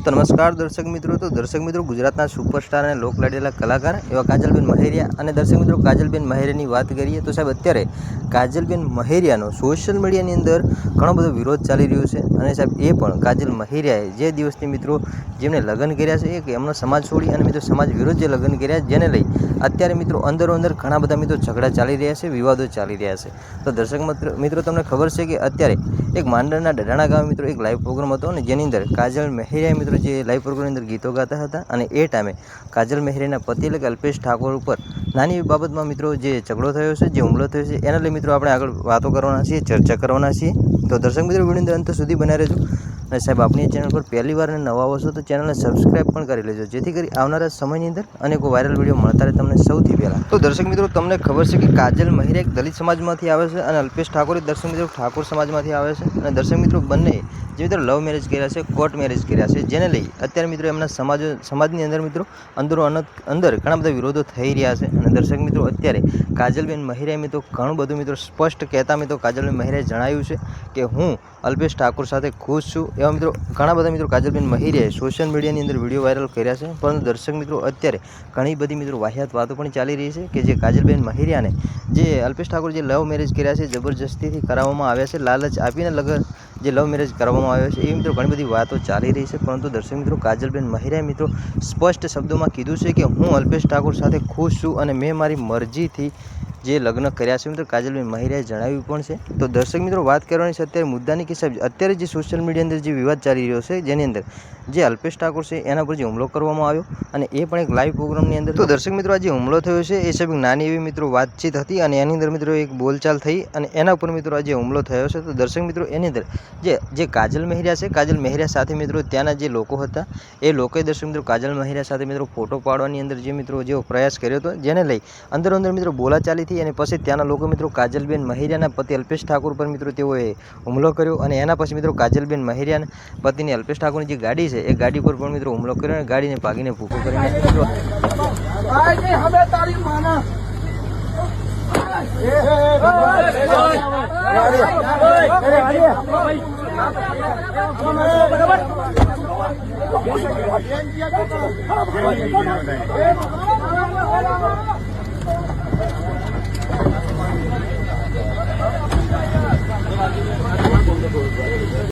તો નમસ્કાર દર્શક મિત્રો ગુજરાતના સુપરસ્ટાર અને લોકલાડીલા કલાકાર એવા કાજલબેન મહેરિયા અને દર્શક મિત્રો કાજલબેન મહેરિયાની વાત કરીએ તો સાહેબ અત્યારે કાજલબેન મહેરિયાનો સોશિયલ મીડિયાની અંદર ઘણો બધો વિરોધ ચાલી રહ્યો છે અને સાહેબ એ પણ કાજલ મહેરિયાએ જે દિવસથી મિત્રો જેમને લગ્ન કર્યા છે કે એમનો સમાજ છોડી અને મિત્રો સમાજ વિરોધ જે લગ્ન કર્યા જેને લઈ અત્યારે મિત્રો અંદર ઘણા બધા મિત્રો ઝઘડા ચાલી રહ્યા છે, વિવાદો ચાલી રહ્યા છે। તો દર્શક મિત્રો તમને ખબર છે કે અત્યારે એક માંડરના ડડાણા ગામે મિત્રો એક લાઈવ પ્રોગ્રામ હતો અને જેની અંદર કાજલ મહેરિયા મિત્રો જે લાઈવ પ્રોગ્રામની અંદર ગીતો ગાતા હતા અને એ ટાઈમે કાજલ મહેરિયાના પતિ એટલે કે અલ્પેશ ઠાકોર ઉપર નાની બાબતમાં મિત્રો જે ઝઘડો થયો છે, જે હુમલો થયો છે એના લઈ મિત્રો આપણે આગળ વાતો કરવાના છીએ, ચર્ચા કરવાના છીએ। તો દર્શક મિત્રો વિડીયોની અંત સુધી બનાવી રહેજો અને સાહેબ આપણી ચેનલ પર પહેલી વાર નવા આવો છો તો ચેનલને સબસ્ક્રાઈબ પણ કરી લેજો જેથી કરી આવનારા સમયની અંદર અનેકો વાયરલ વિડીયો મળતા રહે તમને સૌથી પહેલાં। તો દર્શક મિત્રો તમને ખબર છે કે કાજલ મહેરિયા એક દલિત સમાજમાંથી આવે છે અને અલ્પેશ ઠાકોર દર્શક મિત્રો ઠાકોર સમાજમાંથી આવે છે અને દર્શક મિત્રો બંને જે મિત્રો લવ મેરેજ કર્યા છે, કોર્ટ મેરેજ કર્યા છે જેને લઈ અત્યારે મિત્રો એમના સમાજની અંદર મિત્રો અંદર ઘણા બધા વિરોધો થઈ રહ્યા છે અને દર્શક મિત્રો અત્યારે કાજલબેન મહેરિયાએ મિત્રો ઘણું બધું મિત્રો સ્પષ્ટ કહેતા મિત્રો કાજલબેન મહેરિયાએ જણાવ્યું છે કે હું અલ્પેશ ઠાકોર સાથે ખુશ છું। એવા મિત્રો ઘણા બધા મિત્રો કાજલબેન મહેરિયાએ સોશિયલ મીડિયાની અંદર વિડીયો વાયરલ કર્યા છે, પરંતુ દર્શક મિત્રો અત્યારે ઘણી બધી મિત્રો વાહિયાત વાતો પણ ચાલી રહી છે કે જે કાજલબેન મહેરિયાને જે અલ્પેશ ઠાકોર જે લવ મેરેજ કર્યા છે જબરજસ્તીથી કરાવવામાં આવ્યા છે, લાલચ આપીને જે લવ મેરેજ કરવામાં આવ્યો છે એ મિત્રો ઘણી બધી વાતો ચાલી રહી છે, પરંતુ દર્શક મિત્રો કાજલબેન મહેરિયાએ મિત્રો સ્પષ્ટ શબ્દોમાં કીધું છે કે હું અલ્પેશ ઠાકોર સાથે ખુશ છું અને મેં મારી મરજીથી જે લગ્ન કર્યા છે મિત્રો કાજલબેન મહેરિયાએ જણાવ્યું પણ છે। તો દર્શક મિત્રો વાત કરવાની છે અત્યારે મુદ્દાની કે સાહેબ અત્યારે જે સોશિયલ મીડિયા અંદર જે વિવાદ ચાલી રહ્યો છે જેની અંદર જે અલ્પેશ ઠાકોર છે એના પર જે હુમલો કરવામાં આવ્યો અને એ પણ એક લાઈવ પ્રોગ્રામની અંદર। તો દર્શક મિત્રો આ જે હુમલો થયો છે એ સાહેબ નાની એવી મિત્રો વાતચીત હતી અને એની અંદર મિત્રો એક બોલચાલ થઈ અને એના ઉપર મિત્રો આ જે હુમલો થયો છે। તો દર્શક મિત્રો એની અંદર જે કાજલ મહેરિયા છે, કાજલ મહેરિયા સાથે મિત્રો ત્યાંના જે લોકો હતા એ લોકોએ દર્શક મિત્રો કાજલ મહેરિયા સાથે મિત્રો ફોટો પાડવાની અંદર જે મિત્રો જેવો પ્રયાસ કર્યો હતો જેને લઈ અંદર મિત્રો બોલાચાલી થઈ અને પછી ત્યાંના લોકો મિત્રો કાજલબેન મહેરિયાના પતિ અલ્પેશ ઠાકોર પર મિત્રો તેઓએ હુમલો કર્યો અને એના પછી મિત્રો કાજલબેન મહેરિયાના પતિની અલ્પેશ ઠાકોરની જે ગાડી છે એ ગાડી પર પણ મિત્રો હુમલો કર્યો અને ગાડીને ભાગીને ભૂકો કરીને